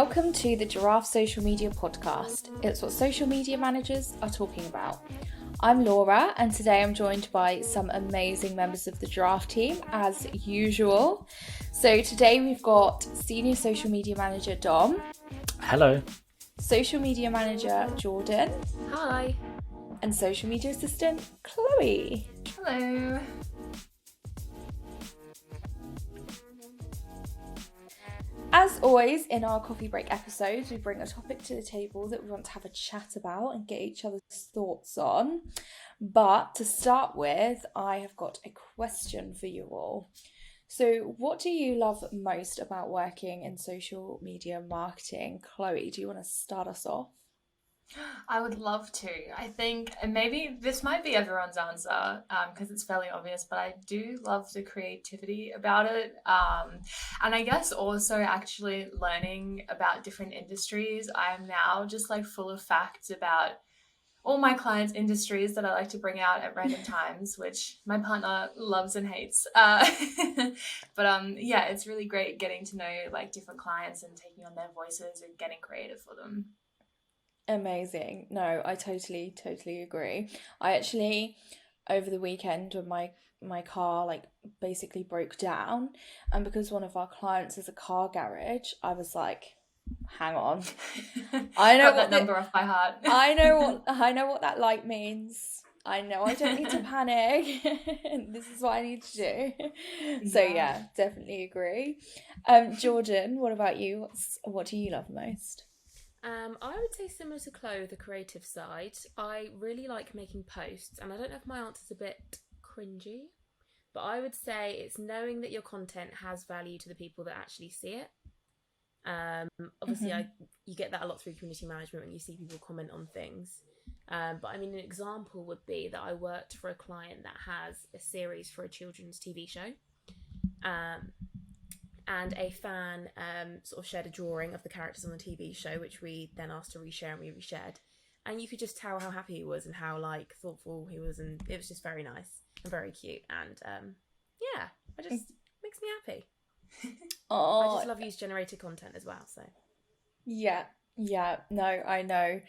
Welcome to the Giraffe Social Media Podcast. It's what social media managers are talking about. I'm Laura, and today I'm joined by some amazing members of the Giraffe team, as usual. So today we've got Senior Social Media Manager Dom. Hello. Social Media Manager Jordan. Hi. And Social Media Assistant Chloe. Hello. As always, in our coffee break episodes, we bring a topic to the table that we want to have a chat about and get each other's thoughts on. But to start with, I have got a question for you all. So what do you love most about working in social media marketing? Chloe, do you want to start us off? I would love to. I think, and maybe this might be everyone's answer because it's fairly obvious, but I do love the creativity about it. And I guess also actually learning about different industries. I am now just like full of facts about all my clients' industries that I like to bring out at random times, which my partner loves and hates. But yeah, it's really great getting to know like different clients and taking on their voices and getting creative for them. Amazing. No, I totally agree. I actually, over the weekend when my car like basically broke down, and because one of our clients is a car garage, I was like, hang on. I know what that number off by heart. I know what that light means. I know I don't need to panic. This is what I need to do. So yeah, definitely agree. Jordan, what about you? What do you love most? I would say similar to Chloe, the creative side. I really like making posts, and I don't know if my answer's a bit cringy, but I would say it's knowing that your content has value to the people that actually see it. Obviously, you get that a lot through community management when you see people comment on things. But I mean, an example would be that I worked for a client that has a series for a children's TV show. And a fan sort of shared a drawing of the characters on the TV show, which we then asked to reshare, and we reshared. And you could just tell how happy he was and how like thoughtful he was, and it was just very nice and very cute. And yeah, it just makes me happy. I just love user-generated content as well. So yeah, no, I know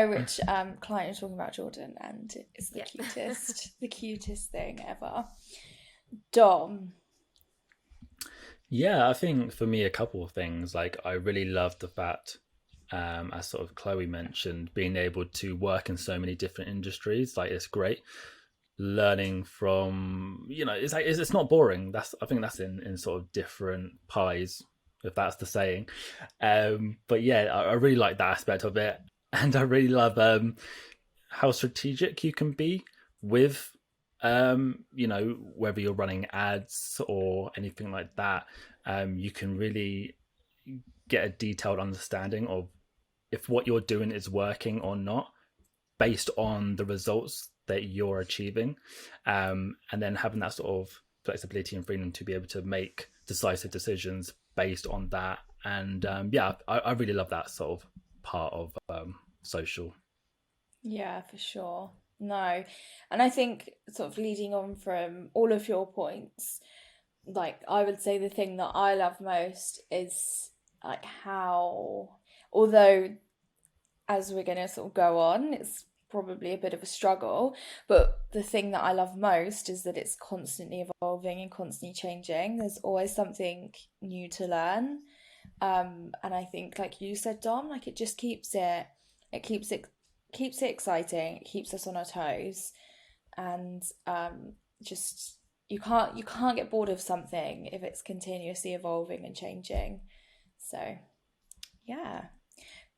which client you're talking about, Jordan, and it's the cutest, the cutest thing ever. Dom. Yeah, I think for me, a couple of things. Like, I really love the fact, as sort of Chloe mentioned, being able to work in so many different industries. Like, it's great learning from, it's like, it's not boring. I think that's in sort of different pies, if that's the saying. But yeah, I really like that aspect of it. And I really love how strategic you can be with whether you're running ads or anything like that, you can really get a detailed understanding of if what you're doing is working or not based on the results that you're achieving, and then having that sort of flexibility and freedom to be able to make decisive decisions based on that. And I really love that sort of part of social. Yeah, for sure. No, and I think sort of leading on from all of your points, like I would say the thing that I love most is like how, although as we're going to sort of go on, it's probably a bit of a struggle, but the thing that I love most is that it's constantly evolving and constantly changing. There's always something new to learn. And I think, like you said, Dom, like it just keeps it exciting. It keeps us on our toes, and just you can't get bored of something if it's continuously evolving and changing. So yeah,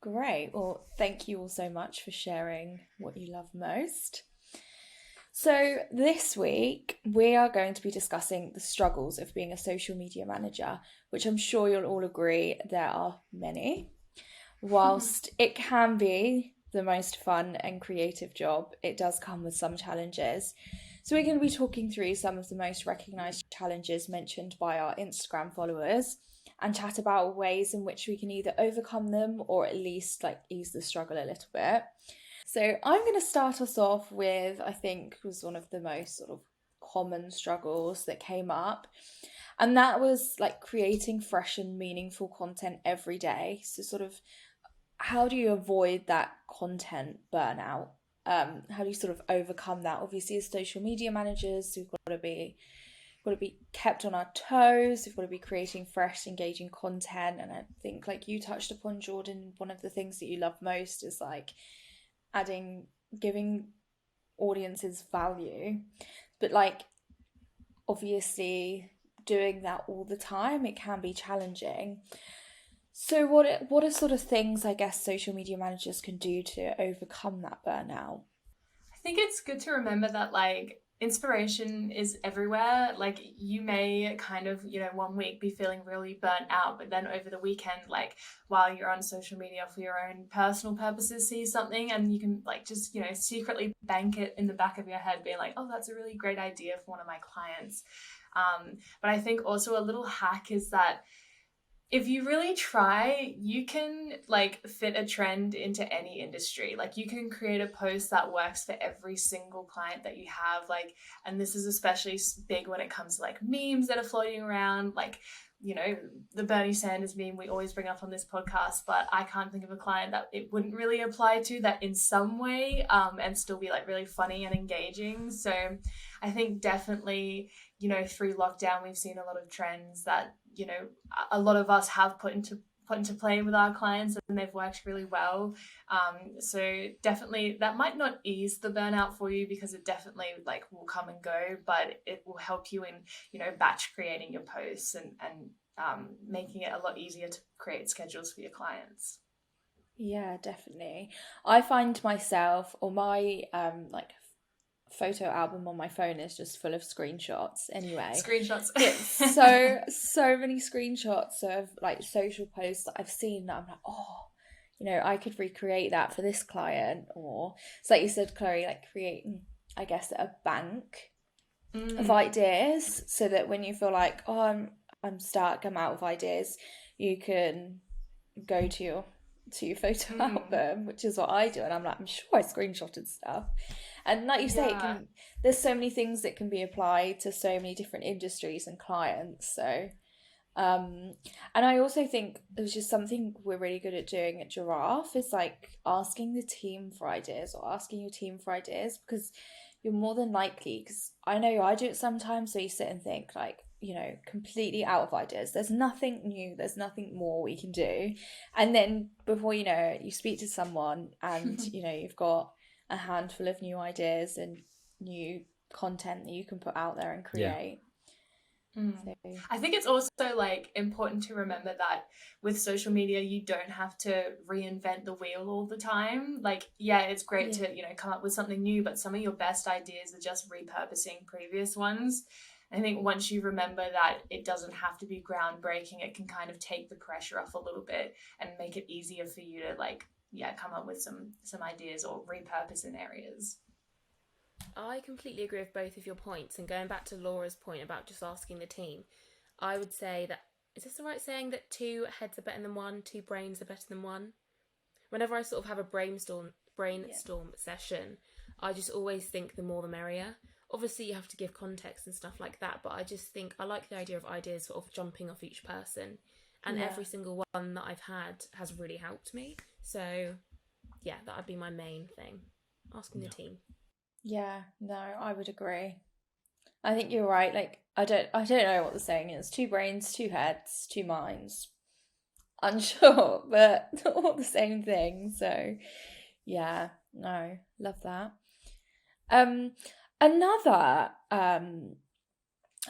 great. Well, thank you all so much for sharing what you love most. So this week we are going to be discussing the struggles of being a social media manager, which I'm sure you'll all agree there are many. Whilst it can be the most fun and creative job, it does come with some challenges. So we're going to be talking through some of the most recognised challenges mentioned by our Instagram followers and chat about ways in which we can either overcome them or at least like ease the struggle a little bit. So I'm going to start us off with, I think, was one of the most sort of common struggles that came up. And that was like creating fresh and meaningful content every day. So sort of how do you avoid that content burnout? How do you sort of overcome that? Obviously, as social media managers, we've got to be kept on our toes. We've got to be creating fresh, engaging content. And I think, like you touched upon, Jordan, one of the things that you love most is like giving audiences value. But like, obviously, doing that all the time, it can be challenging. So what are sort of things, I guess, social media managers can do to overcome that burnout? I think it's good to remember that like inspiration is everywhere. Like you may kind of, one week be feeling really burnt out, but then over the weekend, like while you're on social media for your own personal purposes, see something and you can like just, secretly bank it in the back of your head, being like, oh, that's a really great idea for one of my clients. But I think also a little hack is that if you really try, you can like fit a trend into any industry. Like you can create a post that works for every single client that you have. Like, and this is especially big when it comes to like memes that are floating around, like, the Bernie Sanders meme we always bring up on this podcast, but I can't think of a client that it wouldn't really apply to that in some way, and still be like really funny and engaging. So I think definitely, through lockdown, we've seen a lot of trends that, a lot of us have put into play with our clients and they've worked really well. So definitely that might not ease the burnout for you because it definitely like will come and go, but it will help you in, batch creating your posts and making it a lot easier to create schedules for your clients. Yeah, definitely. I find myself, or my like photo album on my phone is just full of screenshots anyway. Screenshots. It's so many screenshots of like social posts that I've seen that I'm like, oh, I could recreate that for this client. Or it's like you said, Chloe, like creating, I guess, a bank of ideas so that when you feel like, oh, I'm stuck, I'm out of ideas, you can go to your photo album, which is what I do, and I'm like, I'm sure I screenshotted stuff. And like you say, there's so many things that can be applied to so many different industries and clients. So and I also think there's just something we're really good at doing at Giraffe is like asking the team for ideas, or asking your team for ideas, because you're more than likely, because I know I do it sometimes, so you sit and think like, completely out of ideas. There's nothing new, there's nothing more we can do. And then before you know it, you speak to someone and, you've got a handful of new ideas and new content that you can put out there and create. So. I think it's also like important to remember that with social media, you don't have to reinvent the wheel all the time. Like, it's great to, come up with something new, but some of your best ideas are just repurposing previous ones. I think once you remember that it doesn't have to be groundbreaking, it can kind of take the pressure off a little bit and make it easier for you to like, come up with some ideas or repurpose in areas. I completely agree with both of your points. And going back to Laura's point about just asking the team, I would say that, is this the right saying, that 2 heads are better than 1, 2 brains are better than 1? Whenever I sort of have a brainstorm session, I just always think the more the merrier. Obviously, you have to give context and stuff like that, but I just think I like the idea of ideas sort of jumping off each person. And every single one that I've had has really helped me. So, that would be my main thing. Asking the team. Yeah, no, I would agree. I think you're right. Like, I don't know what the saying is. 2 brains, 2 heads, 2 minds. Unsure, but all the same thing. So, no, love that. Another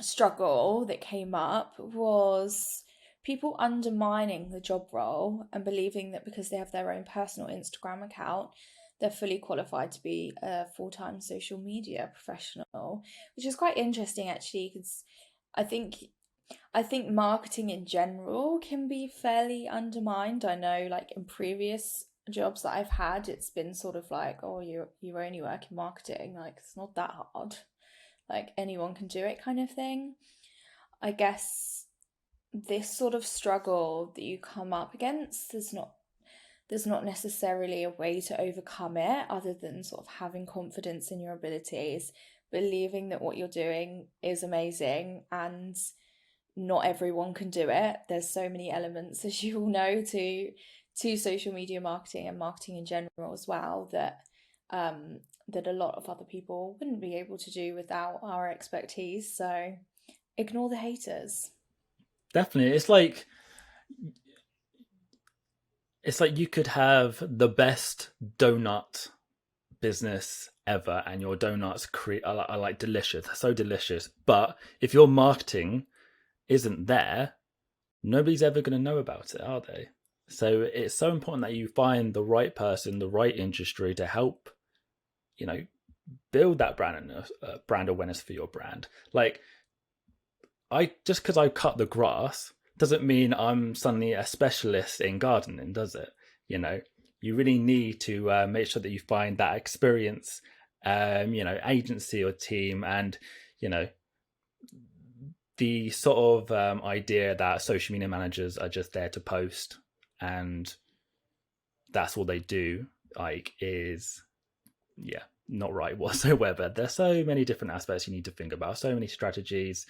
struggle that came up was people undermining the job role and believing that because they have their own personal Instagram account, they're fully qualified to be a full-time social media professional, which is quite interesting actually, because I think marketing in general can be fairly undermined. I know like in previous jobs that I've had, it's been sort of like, oh, you only work in marketing, like it's not that hard, like anyone can do it kind of thing. I guess this sort of struggle that you come up against, there's not necessarily a way to overcome it other than sort of having confidence in your abilities, believing that what you're doing is amazing, and not everyone can do it. There's so many elements, as you all know, to social media marketing and marketing in general as well, that that a lot of other people wouldn't be able to do without our expertise. So ignore the haters. Definitely. It's like you could have the best donut business ever, and your donuts are like delicious, they're so delicious. But if your marketing isn't there, nobody's ever going to know about it, are they? So it's so important that you find the right person, the right industry to help, build that brand awareness for your brand. Like, just because I cut the grass doesn't mean I'm suddenly a specialist in gardening, does it? You really need to make sure that you find that experience, agency or team, and the sort of idea that social media managers are just there to post and that's all they do, is not right whatsoever. There's so many different aspects you need to think about, so many strategies,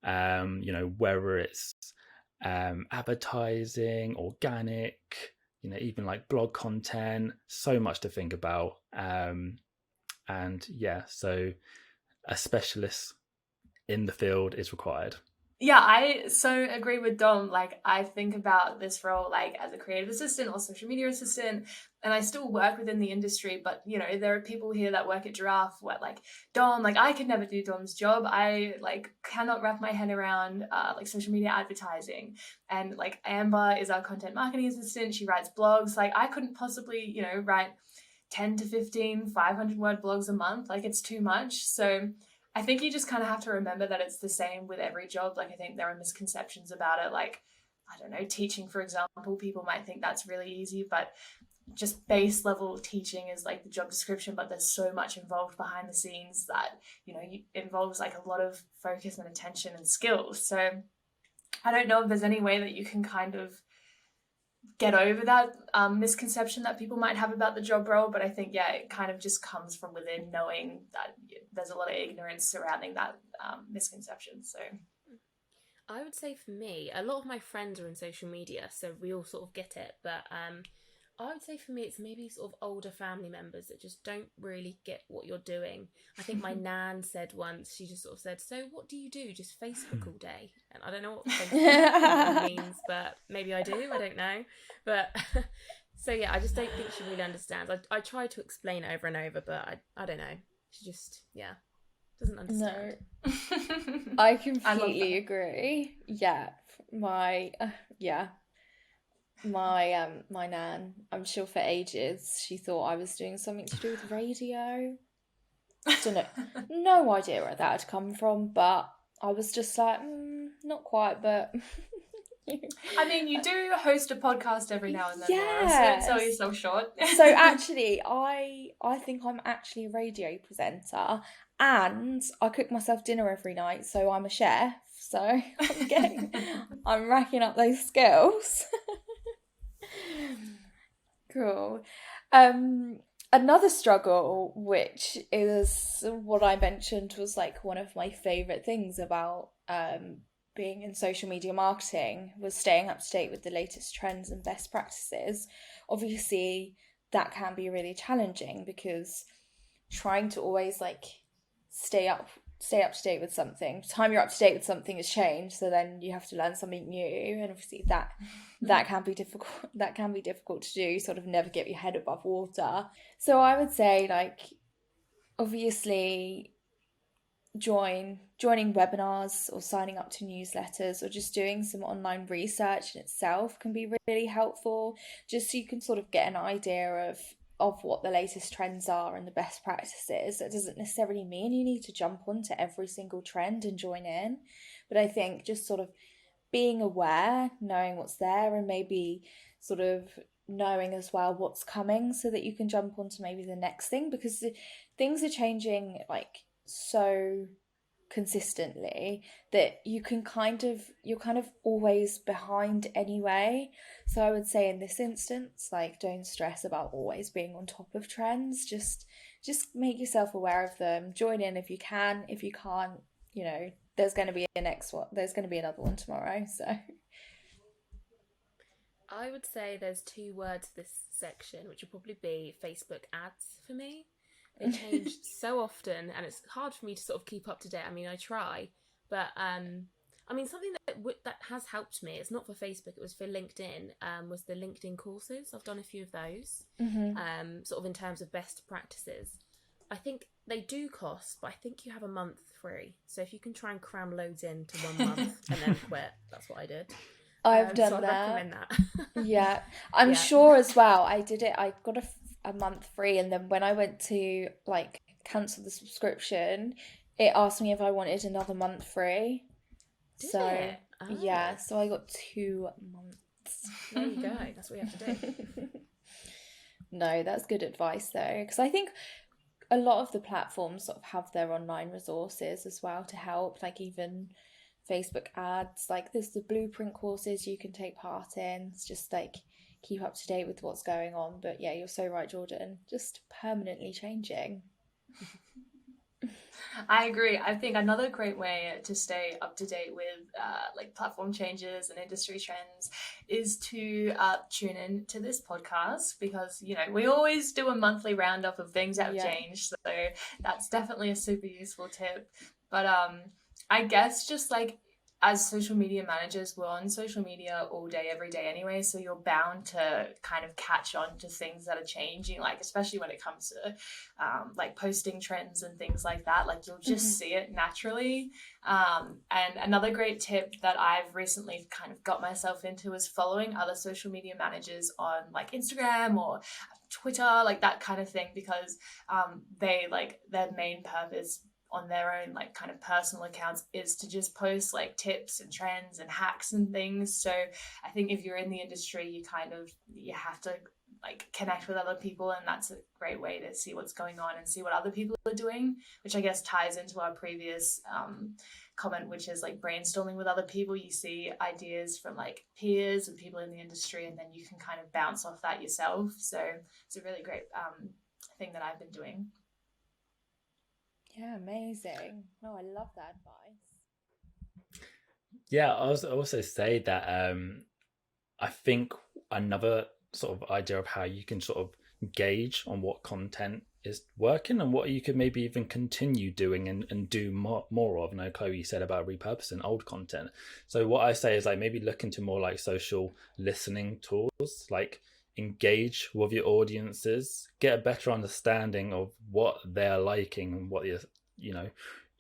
whether it's advertising, organic, even like blog content, so much to think about. So a specialist in the field is required. Yeah, I so agree with Dom. Like, I think about this role like as a creative assistant or social media assistant, and I still work within the industry, but there are people here that work at Giraffe where, like, Dom, like, I could never do Dom's job. I like cannot wrap my head around like social media advertising. And like, Amber is our content marketing assistant. She writes blogs. Like, I couldn't possibly, write 10 to 15 500-word blogs a month. Like, it's too much. So I think you just kind of have to remember that it's the same with every job. Like, I think there are misconceptions about it. Like, I don't know, teaching, for example, people might think that's really easy, but just base level teaching is like the job description, but there's so much involved behind the scenes that, it involves like a lot of focus and attention and skills. So I don't know if there's any way that you can kind of get over that misconception that people might have about the job role, but I think it kind of just comes from within, knowing that there's a lot of ignorance surrounding that misconception. So I would say for me, a lot of my friends are in social media, so we all sort of get it, but I would say for me it's maybe sort of older family members that just don't really get what you're doing. I think my nan said once, she just sort of said, "So what do you do? Just Facebook all day?" And I don't know what Facebook means, but maybe I do, I don't know. But so I just don't think she really understands. I try to explain it over and over, but I don't know. She just doesn't understand. No, I completely agree. Yeah, my my nan, I'm sure for ages she thought I was doing something to do with radio. Don't know, no idea where that had come from, but I was just like, not quite, but I mean, you do host a podcast every now and then, Laura, so don't sell yourself short. So actually, I think I'm actually a radio presenter, and I cook myself dinner every night, so I'm a chef. So I'm racking up those skills. Cool. Another struggle, which is what I mentioned, was like one of my favorite things about being in social media marketing, was staying up to date with the latest trends and best practices. Obviously, that can be really challenging because trying to always like stay up to date with something, the time you're up to date with something has changed, so then you have to learn something new, and obviously that can be difficult to do, sort of never get your head above water. So I would say, like, obviously joining webinars or signing up to newsletters or just doing some online research in itself can be really helpful, just so you can sort of get an idea of what the latest trends are and the best practices. It doesn't necessarily mean you need to jump onto every single trend and join in, but I think just sort of being aware, knowing what's there, and maybe sort of knowing as well what's coming so that you can jump onto maybe the next thing, because things are changing like so consistently, that you're kind of always behind anyway. So I would say in this instance, like, don't stress about always being on top of trends. Just make yourself aware of them, join in if you can. If you can't, you know, there's going to be a next one, there's going to be another one tomorrow. So I would say there's two words for this section, which would probably be Facebook ads for me. They change so often, and it's hard for me to sort of keep up to date. I mean, I try, but I mean, something that has helped me. It's not for Facebook; it was for LinkedIn. Was the LinkedIn courses? I've done a few of those. Sort of in terms of best practices. I think they do cost, but I think you have a month free. So if you can try and cram loads into 1 month and then quit, that's what I did. I've done so I'd that. recommend that. Yeah, I'm sure as well. I did it. I got a month free, and then when I went to like cancel the subscription, it asked me if I wanted another month free. Did So it? yeah, so I got 2 months. There you go. That's what you have to do. No, that's good advice though, because I think a lot of the platforms sort of have their online resources as well to help, like even Facebook ads, like there's the blueprint courses you can take part in. It's just like keep up to date with what's going on. But yeah, you're so right, Jordan, just permanently changing. I agree. I think another great way to stay up to date with like platform changes and industry trends is to tune in to this podcast, because you know we always do a monthly roundup of things that have changed. So that's definitely a super useful tip. But I guess just like as social media managers, we're on social media all day, every day anyway. So you're bound to kind of catch on to things that are changing, like especially when it comes to like posting trends and things like that. Like you'll just see it naturally. And another great tip that I've recently kind of got myself into is following other social media managers on like Instagram or Twitter, like that kind of thing, because they like their main purpose on their own like kind of personal accounts is to just post like tips and trends and hacks and things. So I think if you're in the industry, you have to like connect with other people, and that's a great way to see what's going on and see what other people are doing, which I guess ties into our previous comment, which is like brainstorming with other people. You see ideas from like peers and people in the industry, and then you can kind of bounce off that yourself. So it's a really great thing that I've been doing. Yeah, amazing. No, I love that advice. Yeah, I also say that I think another sort of idea of how you can sort of gauge on what content is working and what you could maybe even continue doing and do more of. I know Chloe said about repurposing old content. So what I say is like maybe look into more like social listening tools, like engage with your audiences, get a better understanding of what they're liking and what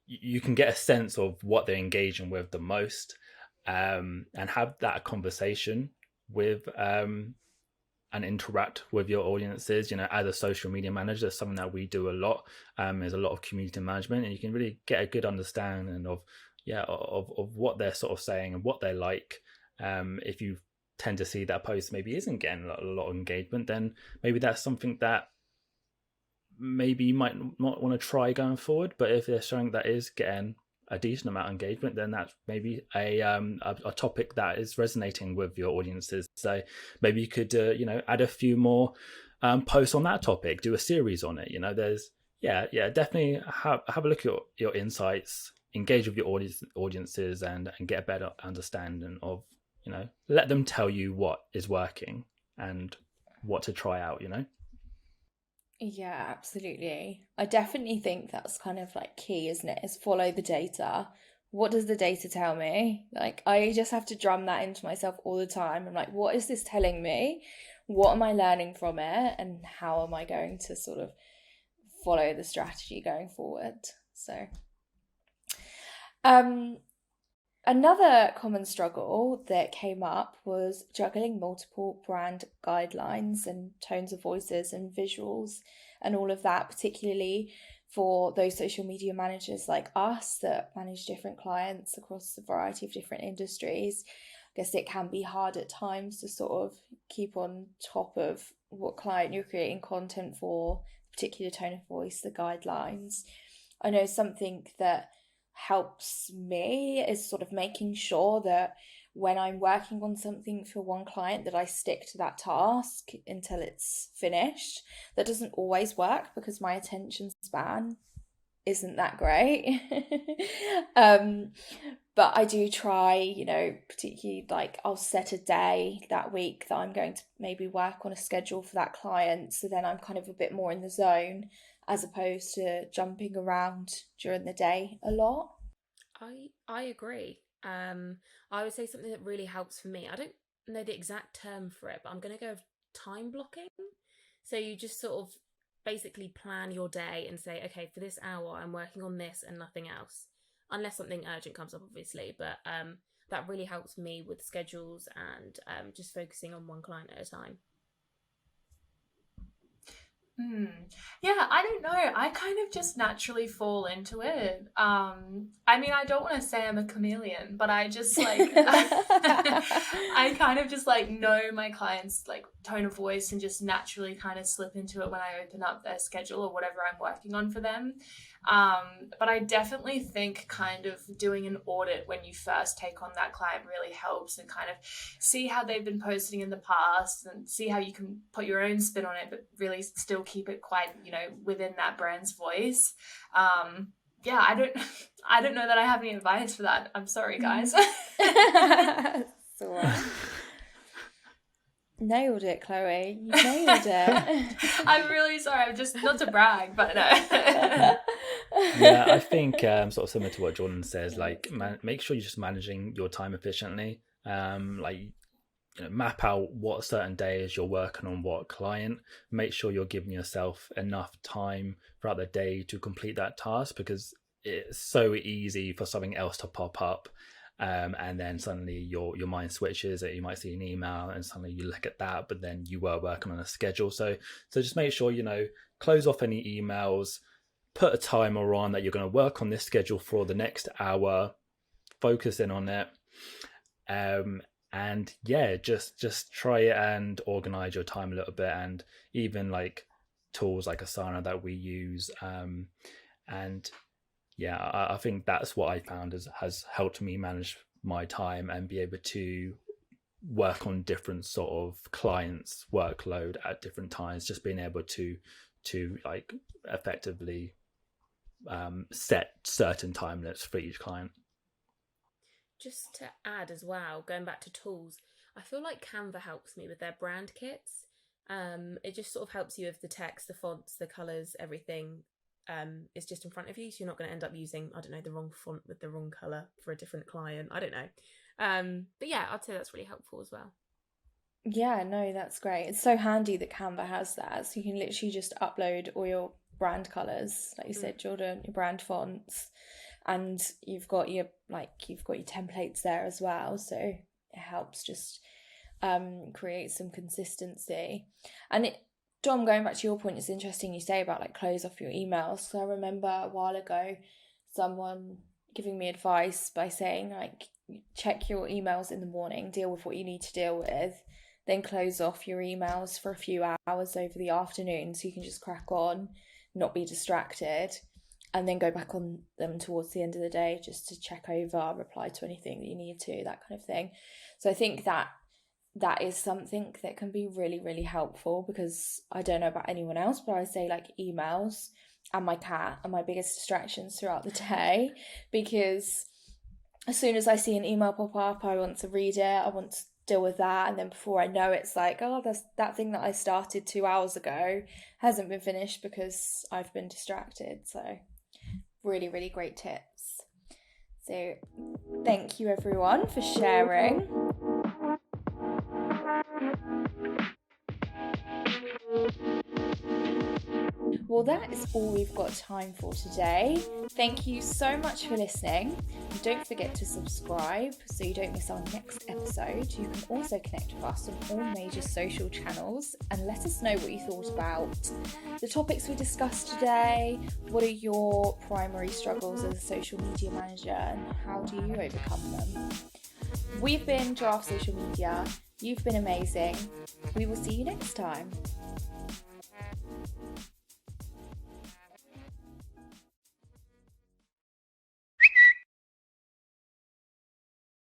you can get a sense of what they're engaging with the most, and have that conversation with and interact with your audiences. You know, as a social media manager, that's something that we do a lot. There's a lot of community management, and you can really get a good understanding of what they're sort of saying and what they like. If you tend to see that post maybe isn't getting a lot of engagement, then maybe that's something that maybe you might not want to try going forward. But if they're showing that is getting a decent amount of engagement, then that's maybe a topic that is resonating with your audiences. So maybe you could add a few more posts on that topic, do a series on it. You know, there's definitely have a look at your insights, engage with your audiences, and get a better understanding of, you know, let them tell you what is working and what to try out, you know? Yeah, absolutely. I definitely think that's kind of like key, isn't it? Is follow the data. What does the data tell me? Like, I just have to drum that into myself all the time. I'm like, what is this telling me? What am I learning from it? And how am I going to sort of follow the strategy going forward? So, another common struggle that came up was juggling multiple brand guidelines and tones of voices and visuals and all of that, particularly for those social media managers like us that manage different clients across a variety of different industries. I guess it can be hard at times to sort of keep on top of what client you're creating content for, particular tone of voice, the guidelines. I know something that helps me is sort of making sure that when I'm working on something for one client, that I stick to that task until it's finished. That doesn't always work because my attention span isn't that great. But I do try, you know, particularly like I'll set a day that week that I'm going to maybe work on a schedule for that client, so then I'm kind of a bit more in the zone as opposed to jumping around during the day a lot. I agree. I would say something that really helps for me. I don't know the exact term for it, but I'm going to go with time blocking. So you just sort of basically plan your day and say, okay, for this hour, I'm working on this and nothing else, unless something urgent comes up, obviously. But that really helps me with schedules and just focusing on one client at a time. Yeah, I don't know. I kind of just naturally fall into it. I mean, I don't want to say I'm a chameleon, but I just like I kind of just like know my clients' like tone of voice and just naturally kind of slip into it when I open up their schedule or whatever I'm working on for them. But I definitely think kind of doing an audit when you first take on that client really helps, and kind of see how they've been posting in the past and see how you can put your own spin on it, but really still keep it quite, you know, within that brand's voice. Yeah, I don't know that I have any advice for that. I'm sorry, guys. It's all right. Nailed it, Chloe. You nailed it. I'm really sorry. I'm just, not to brag, but no. Yeah, I think sort of similar to what Jordan says, like make sure you're just managing your time efficiently. Like, you know, map out what certain days you're working on what client. Make sure you're giving yourself enough time throughout the day to complete that task, because it's so easy for something else to pop up. And then suddenly your mind switches, that you might see an email and suddenly you look at that, but then you were working on a schedule. So just make sure, you know, close off any emails, put a timer on that you're going to work on this schedule for the next hour, focus in on it. And yeah, just try it and organize your time a little bit, and even like tools like Asana that we use. And yeah, I think that's what I found has helped me manage my time and be able to work on different sort of clients' workload at different times. Just being able to like effectively set certain time limits for each client. Just to add as well, going back to tools, I feel like Canva helps me with their brand kits. It just sort of helps you with the text, the fonts, the colours, everything. It's just in front of you, so you're not going to end up using, I don't know, the wrong font with the wrong colour for a different client. I don't know. But yeah, I'd say that's really helpful as well. Yeah, no, that's great. It's so handy that Canva has that, so you can literally just upload all your brand colours, like you said, Jordan, your brand fonts, and you've got your templates there as well, so it helps just create some consistency. And Dom, going back to your point, it's interesting you say about like close off your emails. So I remember a while ago someone giving me advice by saying, like, check your emails in the morning, deal with what you need to deal with, then close off your emails for a few hours over the afternoon so you can just crack on, not be distracted, and then go back on them towards the end of the day just to check over, reply to anything that you need to, that kind of thing. So I think that is something that can be really, really helpful, because I don't know about anyone else, but I say like emails and my cat are my biggest distractions throughout the day, because as soon as I see an email pop up, I want to read it, I want to deal with that, and then before I know it's like, oh, that's that thing that I started 2 hours ago hasn't been finished because I've been distracted. So really, really great tips. So thank you everyone for sharing. Well, that is all we've got time for today. Thank you so much for listening. And don't forget to subscribe so you don't miss our next episode. You can also connect with us on all major social channels and let us know what you thought about the topics we discussed today. What are your primary struggles as a social media manager and how do you overcome them? We've been Giraffe Social Media. You've been amazing. We will see you next time.